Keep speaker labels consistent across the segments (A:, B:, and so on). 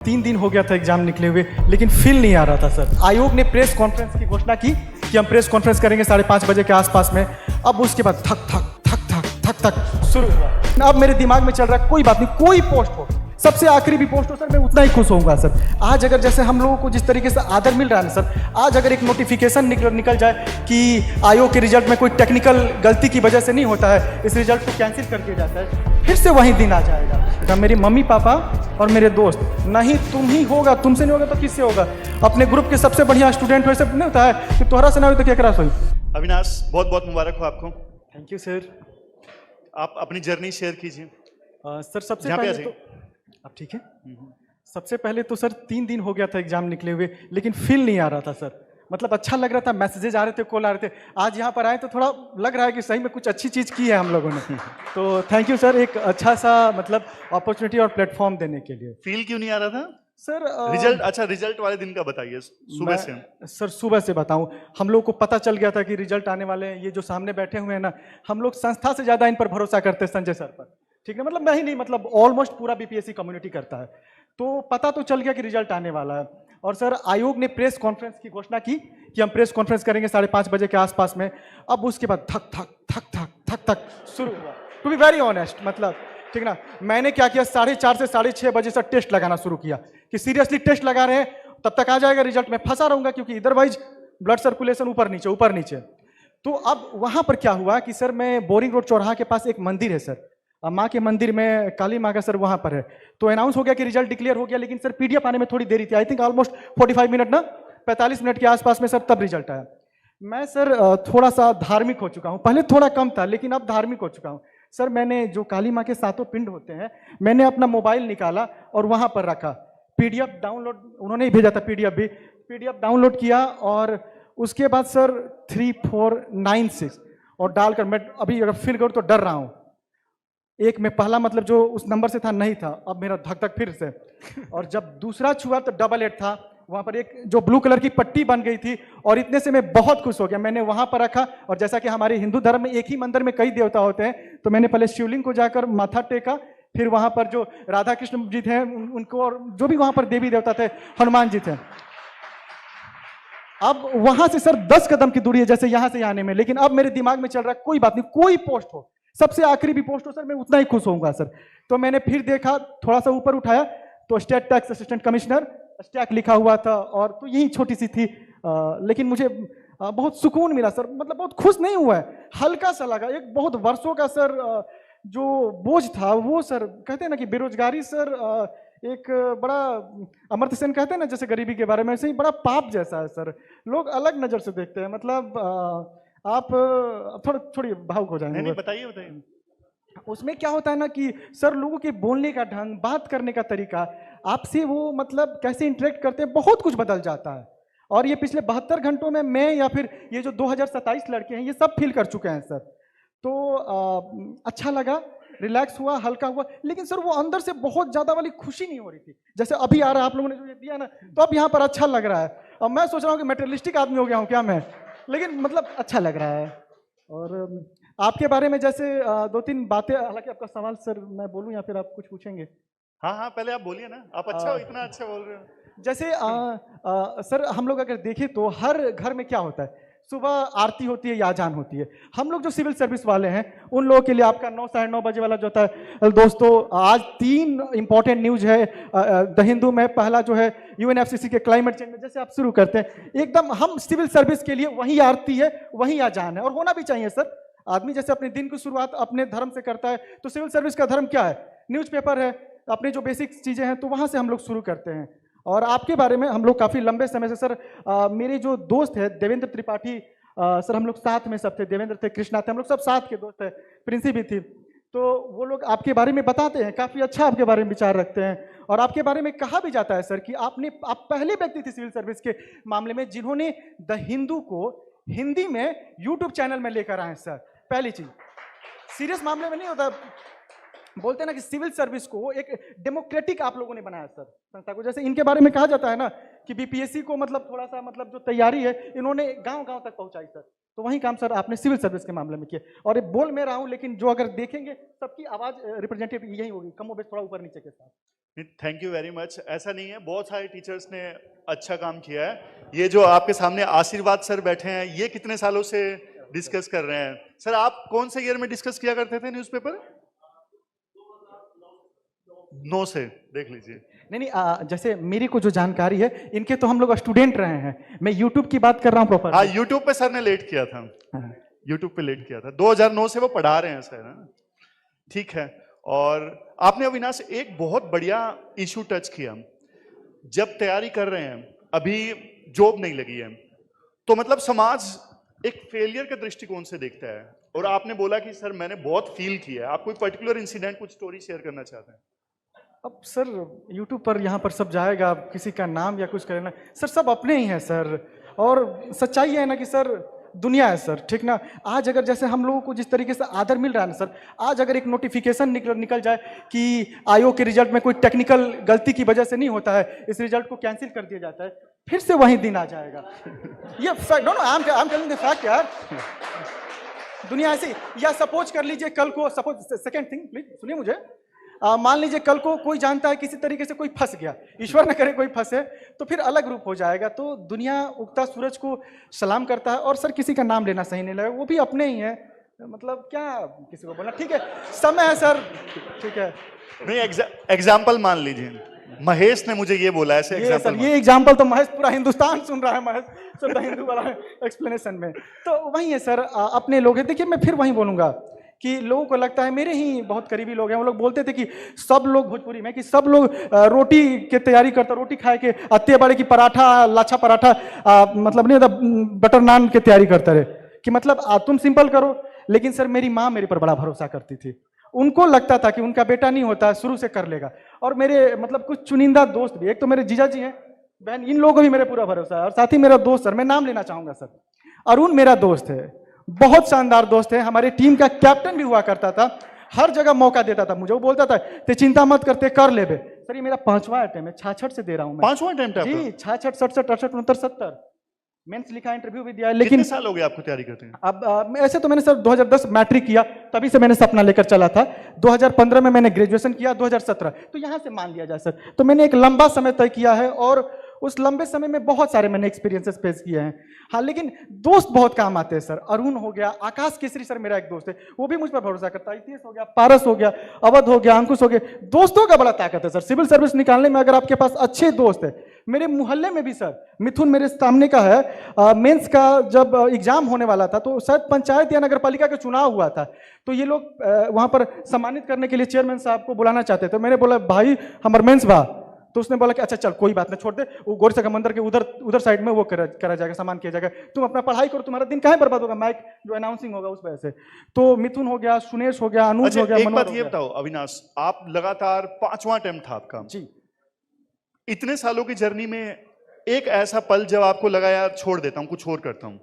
A: 3 दिन हो गया था एग्जाम निकले हुए, लेकिन फील नहीं आ रहा था सर। आयोग ने प्रेस कॉन्फ्रेंस की घोषणा की कि हम प्रेस कॉन्फ्रेंस करेंगे 5:30 बजे के आसपास में। अब उसके बाद थक थक थक थक थक थक शुरू हुआ। अब मेरे दिमाग में चल रहा है कोई बात नहीं, कोई पोस्ट हो, सबसे आखिरी भी पोस्ट हो सर, मैं उतना ही खुश होऊंगा सर। आज अगर जैसे हम लोगों को जिस तरीके से आदर मिल रहा है ना सर, आज अगर एक नोटिफिकेशन निकल जाए कि आयोग के रिजल्ट में कोई टेक्निकल गलती की वजह से नहीं होता है, इस रिजल्ट को कैंसिल कर दिया जाता है, फिर से वही दिन आ जाएगा। तो मेरी मम्मी पापा और मेरे दोस्त, नहीं तुम ही होगा, तुमसे नहीं होगा तो किससे होगा? अपने ग्रुप के सबसे बढ़िया स्टूडेंट हो, सब नहीं होता है कि तोहरा से ना हो तो क्या करा सोई।
B: अविनाश, बहुत बहुत मुबारक हो आपको।
A: Thank you sir.
B: आप अपनी जर्नी शेयर कीजिए।
A: सर सबसे पहले तो आप ठीक है। सबसे पहले तो सर 3 दिन हो गया था एग्जाम निकले हुए, लेकिन फील नहीं आ रहा था सर। मतलब अच्छा लग रहा था, मैसेजेज आ रहे थे, कॉल आ रहे थे। आज यहाँ पर आए तो थोड़ा लग रहा है कि सही में कुछ अच्छी चीज़ की है हम लोगों ने। तो थैंक यू सर, एक अच्छा सा मतलब अपॉर्चुनिटी और प्लेटफॉर्म देने के लिए।
B: फील क्यों नहीं आ रहा था
A: सर?
B: रिजल्ट, अच्छा रिजल्ट वाले दिन का बताइए, सुबह से।
A: सर सुबह से बताऊं, हम लोग को पता चल गया था कि रिजल्ट आने वाले हैं। ये जो सामने बैठे हुए हैं ना, हम लोग संस्था से ज्यादा इन पर भरोसा करते हैं, संजय सर पर। ठीक है, मतलब मैं ही नहीं, मतलब ऑलमोस्ट पूरा बीपीएससी कम्युनिटी करता है। तो पता तो चल गया कि रिजल्ट आने वाला है। और सर आयोग ने प्रेस कॉन्फ्रेंस की घोषणा की कि हम प्रेस कॉन्फ्रेंस करेंगे 5:30 बजे के आसपास में। अब उसके बाद थक थक थक थक थक थक शुरू हुआ। टू बी वेरी ऑनेस्ट, मतलब ठीक ना, मैंने क्या किया, 4:30 से 6:30 बजे से टेस्ट लगाना शुरू किया कि सीरियसली टेस्ट लगा रहे हैं, तब तक आ जाएगा रिजल्ट। में फंसा रहूंगा क्योंकि इधरवाइज ब्लड सर्कुलेशन ऊपर नीचे। तो अब वहां पर क्या हुआ कि सर, मैं बोरिंग रोड चौराहा के पास एक मंदिर है सर, माँ के मंदिर में, काली माँ का सर, वहां पर है। तो अनाउंस हो गया कि रिजल्ट डिक्लेयर हो गया, लेकिन सर पीडीएफ आने में थोड़ी देरी थी। आई थिंक ऑलमोस्ट 45 मिनट ना, 45 मिनट के आसपास में सर तब रिजल्ट आया। मैं सर थोड़ा सा धार्मिक हो चुका हूँ, पहले थोड़ा कम था लेकिन अब धार्मिक हो चुका हूँ सर। मैंने जो काली माँ के 7 पिंड होते हैं, मैंने अपना मोबाइल निकाला और वहां पर रखा। पीडीएफ डाउनलोड उन्होंने ही भेजा था, पीडीएफ डाउनलोड किया और उसके बाद सर 3496 और डालकर मैं अभी अगर फिल करूँ तो डर रहा हूँ। एक में पहला मतलब जो उस नंबर से था नहीं था, अब मेरा धक धक फिर से। और जब दूसरा छुआ तो 88 था, वहां पर एक जो ब्लू कलर की पट्टी बन गई थी, और इतने से मैं बहुत खुश हो गया। मैंने वहां पर रखा, और जैसा कि हमारे हिंदू धर्म में एक ही मंदिर में कई देवता होते हैं, तो मैंने पहले शिवलिंग को जाकर माथा टेका, फिर वहां पर जो राधा कृष्ण जी थे उनको, और जो भी वहां पर देवी देवता थे, हनुमान जी थे। अब वहां से सर 10 कदम की दूरी है जैसे यहां से आने में, लेकिन अब मेरे दिमाग में चल रहा है कोई बात नहीं, कोई पोस्ट हो, सबसे आखिरी भी पोस्ट हो सर, मैं उतना ही खुश होऊंगा सर। तो मैंने फिर देखा, थोड़ा सा ऊपर उठाया तो state tax assistant commissioner stack लिखा हुआ था, और तो यही छोटी सी थी, लेकिन मुझे बहुत सुकून मिला सर। मतलब बहुत खुश नहीं हुआ है, हल्का सा लगा। एक बहुत वर्षों का सर जो बोझ था वो सर, कहते हैं ना कि बेरोजगारी सर एक बड़ा, अमर्त्य सेन कहते हैं ना जैसे गरीबी के बारे में, ऐसे ही बड़ा पाप जैसा है सर। लोग अलग नजर से देखते हैं, मतलब आप थोड़ी भावुक हो जाएंगे।
B: नहीं, बताइए।
A: उसमें क्या होता है ना कि सर, लोगों के बोलने का ढंग, बात करने का तरीका, आपसे वो मतलब कैसे इंटरेक्ट करते हैं, बहुत कुछ बदल जाता है। और ये पिछले 72 घंटों में मैं या फिर ये जो 2027 लड़के हैं, ये सब फील कर चुके हैं सर। तो अच्छा लगा, रिलैक्स हुआ, हल्का हुआ, लेकिन सर वो अंदर से बहुत ज्यादा वाली खुशी नहीं हो रही थी जैसे अभी आ रहा है। आप लोगों ने जो ये दिया ना, तो अब यहाँ पर अच्छा लग रहा है। अब मैं सोच रहा हूँ कि मेटेरियलिस्टिक आदमी हो गया हूँ क्या मैं, लेकिन मतलब अच्छा लग रहा है। और आपके बारे में जैसे 2-3 बातें, हालांकि आपका सवाल सर मैं बोलूं या फिर आप कुछ पूछेंगे?
B: हाँ, पहले आप बोलिए ना, आप अच्छा हो, इतना अच्छा बोल रहे हो।
A: जैसे सर हम लोग अगर देखें तो हर घर में क्या होता है, सुबह आरती होती है या अजान होती है। हम लोग जो सिविल सर्विस वाले हैं, उन लोगों के लिए आपका 9 साढ़े 9 बजे वाला जो होता है। दोस्तों, आज 3 इंपॉर्टेंट न्यूज है द हिंदू में। पहला जो है यूएनएफसीसी के क्लाइमेट चेंज में, जैसे आप शुरू करते हैं एकदम, हम सिविल सर्विस के लिए वही आरती है, वही अजान है, और होना भी चाहिए सर। आदमी जैसे अपने दिन की शुरुआत अपने धर्म से करता है, तो सिविल सर्विस का धर्म क्या है? न्यूज़पेपर है, अपने जो बेसिक चीजें हैं, तो वहां से हम लोग शुरू करते हैं। और आपके बारे में हम लोग काफी लंबे समय से सर, मेरे जो दोस्त है देवेंद्र त्रिपाठी सर, हम लोग साथ में सब थे, देवेंद्र थे, कृष्णा थे, हम लोग सब साथ के दोस्त है, प्रिंसी भी थी। तो वो लोग आपके बारे में बताते हैं, काफी अच्छा आपके बारे में विचार रखते हैं। और आपके बारे में कहा भी जाता है सर कि आप पहले व्यक्ति थे सिविल सर्विस के मामले में जिन्होंने द हिंदू को हिंदी में यूट्यूब चैनल में लेकर आए सर। पहली चीज, सीरियस मामले में नहीं होता, बोलते हैं ना कि सिविल सर्विस को एक डेमोक्रेटिक आप लोगों ने बनाया सर संस्था को। जैसे इनके बारे में कहा जाता है ना कि बीपीएससी को मतलब थोड़ा सा मतलब जो तैयारी है, इन्होंने गांव गांव तक पहुंचाई सर। तो वही काम सर आपने सिविल सर्विस के मामले में किया। और ये बोल मैं रहा हूं, लेकिन जो अगर देखेंगे सबकी आवाज रिप्रेजेंटेटिव यही होगी, कम बेश थोड़ा ऊपर नीचे के साथ।
B: Thank you very much. ऐसा नहीं है, बहुत सारे टीचर्स ने अच्छा काम किया है। ये जो आपके सामने आशीर्वाद सर बैठे हैं, ये कितने सालों से डिस्कस कर रहे हैं? सर आप कौन से ईयर में डिस्कस किया करते थे न्यूज़पेपर? 9 से, देख लीजिए।
A: नहीं नहीं, जैसे मेरी को जो जानकारी है, इनके तो हम लोग स्टूडेंट रहे हैं, मैं यूट्यूब की बात कर रहा हूँ प्रॉपर।
B: हाँ, यूट्यूब पे सर ने लेट किया था। यूट्यूब पे लेट किया था, 2009 से वो पढ़ा रहे हैं सर, है ना? ठीक है। और आपने अविनाश एक बहुत बढ़िया इशू टच किया। जब तैयारी कर रहे हैं, अभी जॉब नहीं लगी है, तो मतलब समाज एक फेलियर के दृष्टिकोण से देखता है, और आपने बोला कि सर मैंने बहुत फील किया है। आप कोई पर्टिकुलर इंसिडेंट, कुछ स्टोरी शेयर करना चाहते हैं?
A: अब सर यूट्यूब पर यहाँ पर सब जाएगा, किसी का नाम या कुछ करना, सर सब अपने ही हैं सर। और सच्चाई है ना कि सर दुनिया है सर, ठीक ना। आज अगर जैसे हम लोगों को जिस तरीके से आदर मिल रहा है ना सर, आज अगर एक नोटिफिकेशन निकल जाए कि आयोग के रिजल्ट में कोई टेक्निकल गलती की वजह से नहीं होता है, इस रिजल्ट को कैंसिल कर दिया जाता है, फिर से वही दिन आ जाएगा। ये fact, no no, I am telling the fact यार। दुनिया ऐसी। या सपोज कर लीजिए कल को, सपोज सेकंड थिंग प्लीज सुनिए मुझे, मान लीजिए कल को कोई जानता है किसी तरीके से कोई फंस गया, ईश्वर न करे कोई फंसे, तो फिर अलग रूप हो जाएगा। तो दुनिया उगता सूरज को सलाम करता है, और सर किसी का नाम लेना सही नहीं लगा, वो भी अपने ही है, मतलब क्या किसी को बोलना। ठीक है, समय है सर, ठीक है।
B: नहीं, एग्जाम्पल मान लीजिए, महेश ने मुझे ये बोला, ऐसे एग्जाम्पल।
A: ये एग्जाम्पल तो महेश पूरा हिंदुस्तान सुन रहा है, महेश सर हिंदू वाला एक्सप्लेनेशन में। तो वही है सर, अपने लोग हैं। देखिए मैं फिर वही बोलूंगा कि लोगों को लगता है, मेरे ही बहुत करीबी लोग हैं, वो लोग बोलते थे कि सब लोग भोजपुरी में, कि सब लोग रोटी की तैयारी करते, रोटी खाए के अत्ते बड़े की पराठा, लाछा पराठा, मतलब नहीं होता, बटर नान की तैयारी करते रहे, कि मतलब तुम सिंपल करो। लेकिन सर मेरी माँ मेरे पर बड़ा भरोसा करती थी, उनको लगता था कि उनका बेटा नहीं होता, शुरू से कर लेगा। और मेरे मतलब कुछ चुनिंदा दोस्त भी, एक तो मेरे जीजा जी हैं, बहन, इन लोगों को भी मेरे पूरा भरोसा है। और साथ ही मेरा दोस्त, सर मैं नाम लेना चाहूंगा सर, अरुण मेरा दोस्त है, बहुत शानदार दोस्त है, हमारे टीम का कैप्टन भी हुआ करता था, हर जगह मौका देता था मुझे। वो बोलता था ते चिंता मत करते, कर ले बे। सर ये मेरा 5वां अटेम्प्ट है, 66 से दे रहा हूं मैं।
B: 5वां अटेम्प्ट है
A: जी, 66, 67, 68, 69, 70 मेंस लिखा, इंटरव्यू भी दिया।
B: लेकिन
A: लेकिन
B: साल हो गए आपको तैयारी करते हैं?
A: अब ऐसे तो मैंने सर 2010 मैट्रिक किया, तभी से मैंने सपना लेकर चला था। 2015 में मैंने ग्रेजुएशन किया, 2017, तो यहां से मान लिया जाए सर। तो मैंने एक लंबा समय तय किया है, और उस लंबे समय में बहुत सारे मैंने एक्सपीरियंसेस फेस किए हैं। हाँ, लेकिन दोस्त बहुत काम आते हैं सर। अरुण हो गया, आकाश केसरी सर मेरा एक दोस्त है, वो भी मुझ पर भरोसा करता है। इतिहास हो गया, पारस हो गया, अवध हो गया, अंकुश हो गया। दोस्तों का बड़ा ताकत है सर सिविल सर्विस निकालने में, अगर आपके पास अच्छे दोस्त है। मेरे मोहल्ले में भी सर, मिथुन मेरे सामने का है, मेंस का जब एग्जाम होने वाला था, तो शायद पंचायत या नगर पालिका का चुनाव हुआ था, तो ये लोग वहां पर सम्मानित करने के लिए चेयरमैन साहब को बुलाना चाहते थे। तो मैंने बोला भाई हमारे मेंस बा, तो उसने बोला कि अच्छा चल कोई बात नहीं, छोड़ दे, वो गोरसा का मंदिर के उधर साइड में वो करा जाएगा, सम्मान किया जाएगा, तुम अपना पढ़ाई करो, तुम्हारा दिन काहे बर्बाद होगा, माइक जो अनाउंसिंग होगा उस वजह से। तो मिथुन हो गया, सुनेश हो गया, अनुज हो गया,
B: एक बात ये बताओ अविनाश, आप लगातार 5वां अटेम्प्ट था आपका
A: जी,
B: इतने सालों की जर्नी में, एक ऐसा पल जब आपको लगा यार छोड़ देता हूं, कुछ और करता हूं?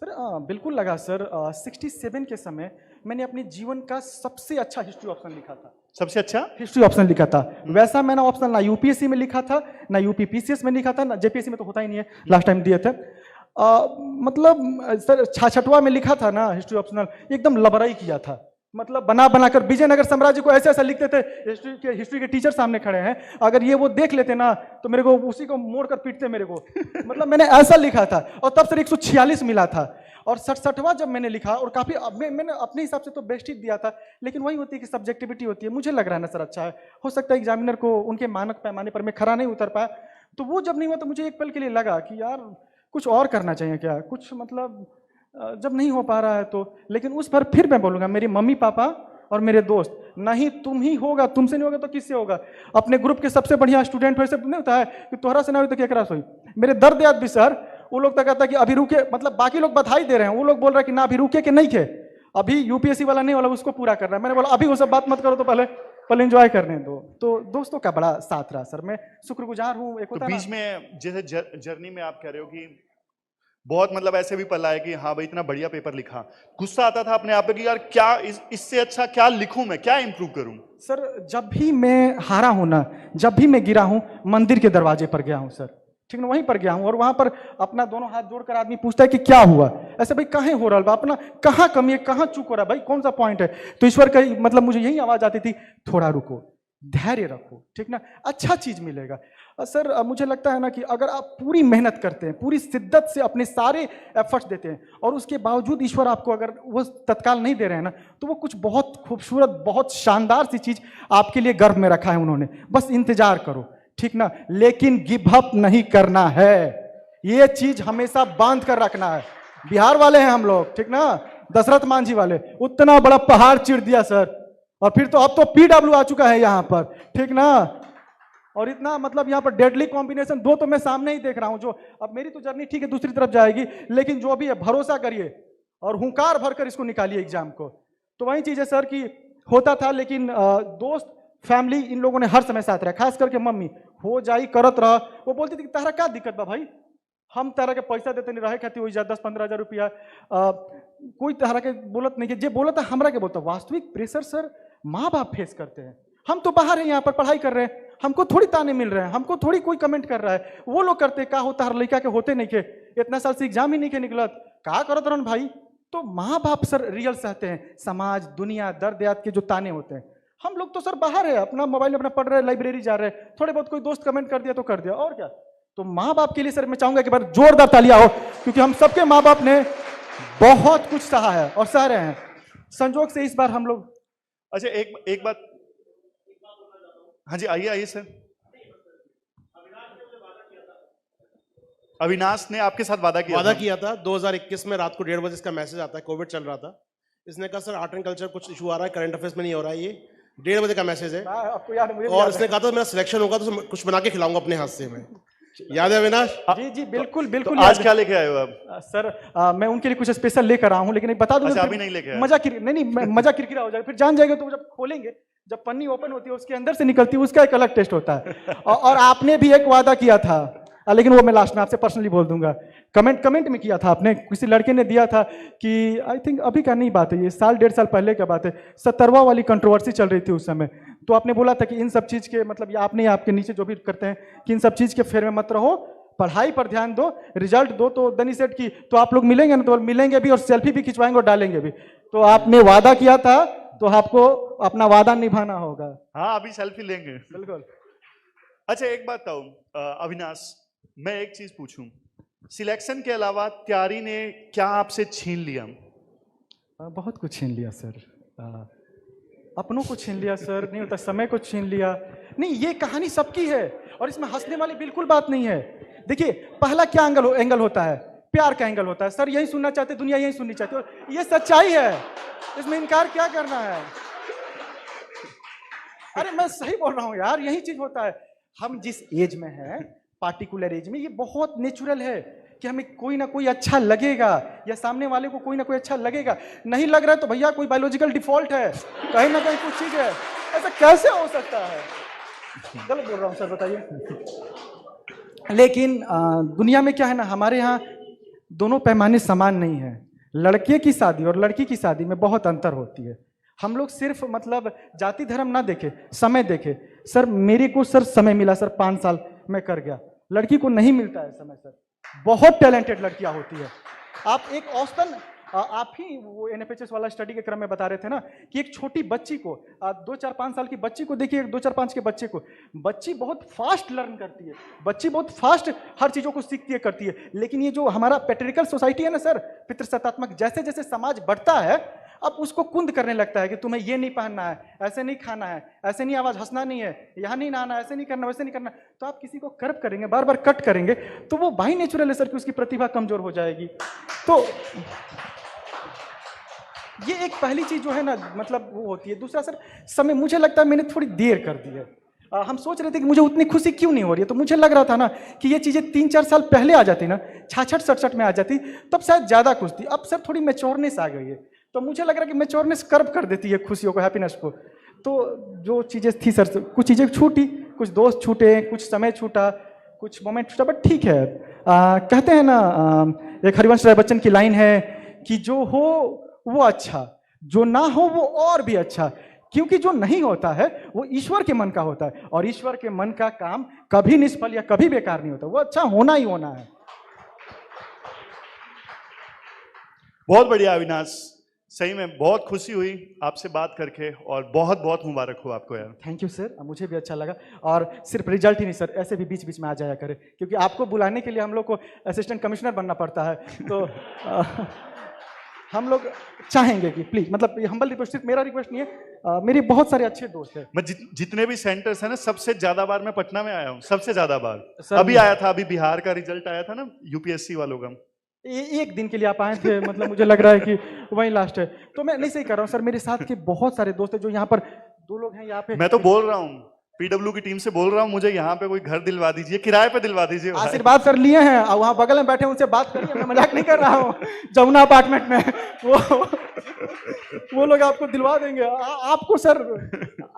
A: सर बिल्कुल लगा सर। 67 के समय मैंने अपने जीवन का सबसे अच्छा हिस्ट्री ऑप्शन लिखा था। सबसे अच्छा हिस्ट्री ऑप्शन लिखा था। वैसा मैंने ऑप्शन ना यूपीएससी में लिखा था, ना यूपीपीसीएस में लिखा था, ना जेपीएससी में तो होता ही नहीं है, लास्ट टाइम दिए थे। मतलब सर 66वां में लिखा था ना हिस्ट्री ऑप्शनल, एकदम लबराई किया था। मतलब बना बनाकर विजयनगर साम्राज्य को ऐसे ऐसा लिखते थे, हिस्ट्री के टीचर सामने खड़े हैं, अगर ये वो देख लेते ना तो मेरे को उसी को मोड़ कर पीटते मेरे को। मतलब मैंने ऐसा लिखा था, और तब सर 146 मिला था। और 67वां जब मैंने लिखा, और काफी मैंने अपने हिसाब से तो बेस्ट ही दिया था, लेकिन वही होती है कि सब्जेक्टिविटी होती है। मुझे लग रहा है ना सर अच्छा है, हो सकता है एग्जामिनर को उनके मानक पैमाने पर मैं खरा नहीं उतर पाया। तो वो जब नहीं हुआ तो मुझे एक पल के लिए लगा कि यार कुछ और करना चाहिए क्या, कुछ मतलब जब नहीं हो पा रहा है तो। लेकिन उस पर फिर मैं बोलूंगा, मेरे मम्मी पापा और मेरे दोस्त, नहीं तुम ही होगा, तुमसे नहीं होगा तो किससे होगा। अपने ग्रुप के सबसे बढ़िया स्टूडेंट हो, ऐसे नहीं होता है कि तोहरा से ना हो तो क्या करा सोई। मेरे दर्द याद भी सर, वो लोग तो कहता है कि अभी रुके, मतलब बाकी लोग बधाई दे रहे हैं, वो लोग बोल रहे हैं कि ना अभी रुके कि नहीं थे, अभी यूपीएससी वाला नहीं वाला उसको पूरा कर रहा है। मैंने बोला अभी वो सब बात मत करो, तो पहले एंजॉय करने दो। तो दोस्तों का बड़ा साथ रहा सर, मैं शुक्रगुजार हूँ। एक
B: तो बीच में जैसे जर्नी में आप कह रहे हो कि बहुत मतलब ऐसे भी पल आए कि हाँ भाई इतना बढ़िया पेपर लिखा, गुस्सा आता था अपने आप पे कि यार क्या इससे अच्छा क्या लिखूं, मैं क्या इंप्रूव करूं? सर
A: जब भी मैं हारा हूं ना, जब भी मैं गिरा हूं, मंदिर के दरवाजे पर गया हूं सर, ठीक ना, वहीं पर गया हूं, और वहां पर अपना दोनों हाथ जोड़कर आदमी पूछता है कि क्या हुआ, ऐसे भाई कहाँ हो रहा है, अपना कहाँ कमी है, कहाँ चूक हो रहा है भाई, कौन सा पॉइंट है। तो ईश्वर का मतलब मुझे यही आवाज आती थी, थोड़ा रुको, धैर्य रखो, ठीक ना, अच्छा चीज मिलेगा। सर मुझे लगता है ना कि अगर आप पूरी मेहनत करते हैं, पूरी शिद्दत से अपने सारे एफर्ट्स देते हैं और उसके बावजूद ईश्वर आपको अगर वो तत्काल नहीं दे रहे हैं ना, तो वो कुछ बहुत खूबसूरत, बहुत शानदार सी चीज आपके लिए गर्भ में रखा है उन्होंने, बस इंतजार करो, ठीक ना। लेकिन गिव अप नहीं करना है, ये चीज हमेशा बांध कर रखना है। बिहार वाले हैं हम लोग, ठीक ना, दशरथ मांझी वाले, उतना बड़ा पहाड़ चीर दिया सर, और फिर तो अब तो पीडब्ल्यू आ चुका है यहां पर, ठीक ना। और इतना मतलब यहां पर डेडली कॉम्बिनेशन दो तो मैं सामने ही देख रहा हूं, जो अब मेरी तो जर्नी ठीक है दूसरी तरफ जाएगी, लेकिन जो भी है भरोसा करिए और हुंकार भरकर इसको निकालिए एग्जाम को। तो वही चीज है सर कि होता था, लेकिन दोस्त फैमिली इन लोगों ने हर समय साथ रहा, खास करके मम्मी हो जाई करत रहा। वो बोलती थी कि तारा क्या दिक्कत बा भाई, हम तरह के पैसा देते नहीं रहे खाती हुई 10-15 हजार रुपया, कोई तरह के बोलत नहीं, जे बोला था हमरा के बोलता। वास्तविक प्रेशर सर माँ बाप फेस करते हैं, हम तो बाहर हैं यहाँ पर पढ़ाई कर रहे हैं, हमको थोड़ी ताने मिल रहे हैं, हमको थोड़ी कोई कमेंट कर रहा है, वो लोग करते का होता हर लड़का के होते नहीं के, इतना साल से एग्जाम ही नहीं के निकलत, का करत रहन भाई। तो माँ बाप सर रियल सहते हैं, समाज दुनिया दर्द याद के जो ताने होते हैं। हम लोग तो सर बाहर है, अपना मोबाइल में अपना पढ़ रहे हैं, लाइब्रेरी जा रहे हैं, थोड़े बहुत कोई दोस्त कमेंट कर दिया तो कर दिया, और क्या। तो माँ बाप के लिए सर मैं चाहूंगा कि बार जोरदार तालियां हो, क्योंकि हम सबके माँ बाप ने बहुत कुछ सहा है और सह रहे हैं। संजोग से इस बार हम लोग।
B: अच्छा एक बात, हाँ जी आइए सर। अविनाश ने आपके साथ वादा किया
C: था 2021 में रात को 1:30 बजे इसका मैसेज आता है, कोविड चल रहा था, इसने कहा सर आर्ट एंड कल्चर कुछ इशू आ रहा है, करंट अफेयर्स में नहीं हो रहा है, ये 1:30 बजे का मैसेज है।
A: आपको याद है, मुझे
C: और इसने कहा था मेरा सिलेक्शन होगा तो कुछ बना के खिलाऊंगा अपने हाथ से मैं। याद है अविनाश?
A: जी जी बिल्कुल बिल्कुल।
B: तो आज क्या लेके आए हो आप?
A: सर मैं उनके लिए कुछ स्पेशल लेकर आया हूं, लेकिन बता दूं
B: अच्छा, अभी नहीं लेके आए?
A: मजा किरकिरा हो जाएगा, फिर जान जाएगा। तो जब खोलेंगे, जब पन्नी ओपन होती है उसके अंदर से निकलती है, उसका एक अलग टेस्ट होता है। और आपने भी एक वादा किया था, लेकिन वो मैं लास्ट में आपसे पर्सनली बोल दूंगा। कमेंट में किया था आपने, किसी लड़के ने दिया था कि आई थिंक अभी का नहीं बात है, ये 1.5 साल पहले का बात है, 70वां वाली कंट्रोवर्सी चल रही थी उस समय। तो आपने बोला था कि इन सब चीज के मतलब, ये आपने आपके नीचे जो भी करते हैं कि इन सब चीज के फेर में मत रहो, पढ़ाई पर ध्यान दो, रिजल्ट दो। तो दनी सेट की तो आप लोग मिलेंगे ना, तो मिलेंगे भी और सेल्फी भी खिंचवाएंगे और डालेंगे भी। तो आपने वादा किया था, तो आपको अपना वादा निभाना होगा।
B: हाँ अभी सेल्फी लेंगे
A: बिल्कुल।
B: अच्छा एक बात बताओ अविनाश, मैं एक चीज पूछूं, सिलेक्शन के अलावा तैयारी ने क्या आपसे छीन लिया?
A: बहुत कुछ छीन लिया सर, अपनों को छीन लिया सर, नहीं होता समय को छीन लिया। नहीं, ये कहानी सबकी है और इसमें हंसने वाली बिल्कुल बात नहीं है। देखिए पहला क्या एंगल होता है, प्यार का एंगल होता है। सर यही सुनना चाहते, दुनिया यही सुननी चाहती है, और ये सच्चाई है, इसमें इनकार क्या करना है। अरे मैं सही बोल रहा हूं यार, यही चीज होता है। हम जिस एज में हैं, पार्टिकुलर एज में, ये बहुत नेचुरल है कि हमें कोई ना कोई अच्छा लगेगा या सामने वाले को कोई ना कोई अच्छा लगेगा। नहीं लग रहा है तो भैया कोई बायोलॉजिकल डिफॉल्ट है, कहीं ना कहीं कुछ चीज है। ऐसा कैसे हो सकता है? गलत बोल रहा हूं सर, बताइए। लेकिन दुनिया में क्या है ना, हमारे यहाँ दोनों पैमाने समान नहीं है। लड़के की शादी और लड़की की शादी में बहुत अंतर होती है। हम लोग सिर्फ मतलब जाति धर्म ना देखे, समय देखे। सर मेरे को सर समय मिला सर, 5 साल मैं कर गया, लड़की को नहीं मिलता है समय सर। बहुत टैलेंटेड लड़कियां होती है। आप एक औसतन, आप ही वो एनएफएचएस वाला स्टडी के क्रम में बता रहे थे ना कि एक छोटी बच्ची को, 2-4-5 साल की बच्ची को देखिए, 2-4-5 के बच्चे को, बच्ची बहुत फास्ट लर्न करती है, बच्ची बहुत फास्ट हर चीजों को सीखती है, करती है। लेकिन ये जो हमारा पैट्रिकल सोसाइटी है ना सर, पितृसत्तात्मक, जैसे जैसे समाज बढ़ता है, अब उसको कुंद करने लगता है कि तुम्हें ये नहीं पहनना है, ऐसे नहीं खाना है, ऐसे नहीं आवाज हंसना नहीं है, यहाँ नहीं नहाना, ऐसे नहीं करना, वैसे नहीं करना। तो आप किसी को कर्व करेंगे, बार बार कट करेंगे, तो वो बाई नेचुरल है सर कि उसकी प्रतिभा कमजोर हो जाएगी। तो ये एक पहली चीज जो है ना, मतलब वो होती है। दूसरा सर समय, मुझे लगता है मैंने थोड़ी देर कर दी है। हम सोच रहे थे कि मुझे उतनी खुशी क्यों नहीं हो रही है, तो मुझे लग रहा था ना कि ये चीजें 3-4 साल पहले आ जाती ना, 66-67 में आ जाती, तब शायद ज्यादा खुश थी। अब सर थोड़ी मैच्योरनेस आ गई है, तो मुझे लग रहा है कि मैच्योरनेस कर्व कर देती है खुशियों को, हैप्पीनेस को। तो जो चीजें थी सर, कुछ चीजें छूटी, कुछ दोस्त छूटे, कुछ समय छूटा, कुछ मोमेंट छूटा, बट ठीक है। कहते हैं ना, एक हरिवंश राय बच्चन की लाइन है कि जो हो वो अच्छा, जो ना हो वो और भी अच्छा, क्योंकि जो नहीं होता है वो ईश्वर के मन का होता है, और ईश्वर के मन का काम कभी निष्फल या कभी बेकार नहीं होता, वो अच्छा होना ही होना है।
B: बहुत बढ़िया अविनाश, सही में बहुत खुशी हुई आपसे बात करके और बहुत बहुत मुबारक हो आपको यार।
A: थैंक यू सर, मुझे भी अच्छा लगा। और सिर्फ रिजल्ट ही नहीं सर, ऐसे भी बीच बीच में आ जाया करे, क्योंकि आपको बुलाने के लिए हम लोग को असिस्टेंट कमिश्नर बनना पड़ता है। तो हम लोग चाहेंगे कि प्लीज, मतलब ये हम्बल रिक्वेस्ट, सिर्फ मेरा रिक्वेस्ट नहीं है, मेरे बहुत सारे अच्छे दोस्त हैं।
B: मैं जितने भी सेंटर्स हैं ना, सबसे ज्यादा बार मैं पटना में आया हूँ, सबसे ज्यादा बार।
A: सर,
B: अभी आया था, अभी बिहार का रिजल्ट आया था ना यूपीएससी वालों का।
A: एक दिन के लिए आप आए थे, मतलब मुझे लग रहा है कि वही लास्ट है। तो मैं नहीं सही कर रहा हूँ सर, मेरे साथ के बहुत सारे दोस्त हैं जो यहाँ पर 2 लोग हैं यहाँ पे।
B: मैं तो बोल रहा हूँ, पीडब्ल्यू की टीम से बोल रहा हूँ, मुझे यहाँ पे कोई घर दिलवा दीजिए, किराए पे दिलवा दीजिए भाई।
A: आशीर्वाद सर लिए हैं, और वहाँ बगल में बैठे हैं, उनसे बात करिए, मैं मजाक नहीं कर रहा हूँ। जमुना अपार्टमेंट में वो लोग आपको दिलवा देंगे। आपको सर,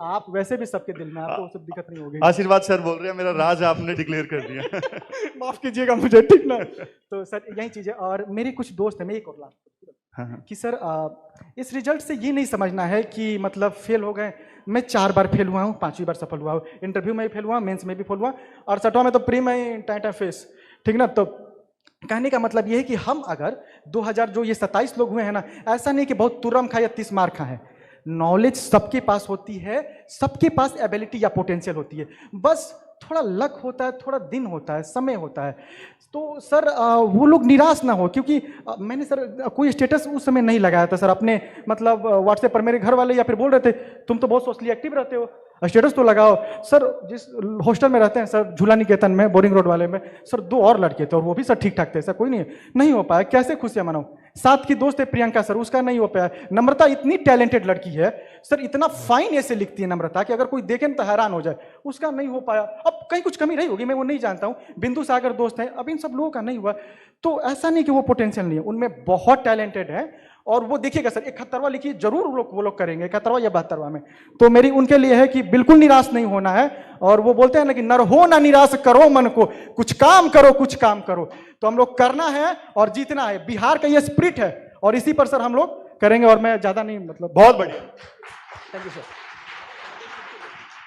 A: आप वैसे भी सबके दिल में, आपको सब दिक्कत नहीं होगी।
B: आशीर्वाद सर बोल रहे हैं, मेरा राज आपने डिक्लेयर कर दिया।
A: माफ कीजिएगा मुझे, ठीक ना। तो सर यही चीज है। और मेरे कुछ दोस्त हैं, मैं एक और लास्ट कि सर इस रिजल्ट से ये नहीं समझना है कि मतलब फेल हो गए। मैं 4 बार फेल हुआ हूँ, 5वीं बार सफल हुआ हूँ। इंटरव्यू में भी फेल हुआ, मेंस में भी फेल हुआ, और सटवा में तो प्री में टाटा फेस, ठीक ना। तो कहने का मतलब ये है कि हम अगर 2000 जो ये 27 लोग हुए हैं ना, ऐसा नहीं कि बहुत तुरम खा या 30 मार खा है। नॉलेज सबके पास होती है, सबके पास एबिलिटी या पोटेंशियल होती है, बस थोड़ा लक होता है, थोड़ा दिन होता है, समय होता है। तो सर वो लोग निराश ना हो, क्योंकि मैंने सर कोई स्टेटस उस समय नहीं लगाया था सर अपने, मतलब व्हाट्सएप पर मेरे घर वाले या फिर बोल रहे थे तुम तो बहुत सोशली एक्टिव रहते हो, स्टेटस तो लगाओ। सर जिस हॉस्टल में रहते हैं सर, झूला निकेतन में, बोरिंग रोड वाले में, सर 2 और लड़के थे और वो भी सर ठीक ठाक थे। सर कोई नहीं हो पाया, कैसे खुशियां मनाऊं। साथ की दोस्त है प्रियंका सर, उसका नहीं हो पाया। नम्रता इतनी टैलेंटेड लड़की है सर, इतना फाइन ऐसे लिखती है नम्रता कि अगर कोई देखे तो हैरान हो जाए, उसका नहीं हो पाया। अब कहीं कुछ कमी रही होगी, मैं वो नहीं जानता हूँ। बिंदु सागर दोस्त हैं, अब इन सब लोगों का नहीं हुआ। तो ऐसा नहीं कि वो पोटेंशियल नहीं है, उनमें बहुत टैलेंटेड है। और वो देखिएगा सर 71वां लिखिए, जरूर वो लोग करेंगे 71वां या 72वां में। तो मेरी उनके लिए है कि बिल्कुल निराश नहीं होना है। और वो बोलते हैं ना कि नर हो ना निराश करो मन को, कुछ काम करो, कुछ काम करो। तो हम लोग करना है और जीतना है, बिहार का ये स्पिरिट है, और इसी पर सर हम लोग करेंगे। और मैं ज्यादा नहीं, मतलब
B: बहुत बढ़िया।
A: Thank you sir.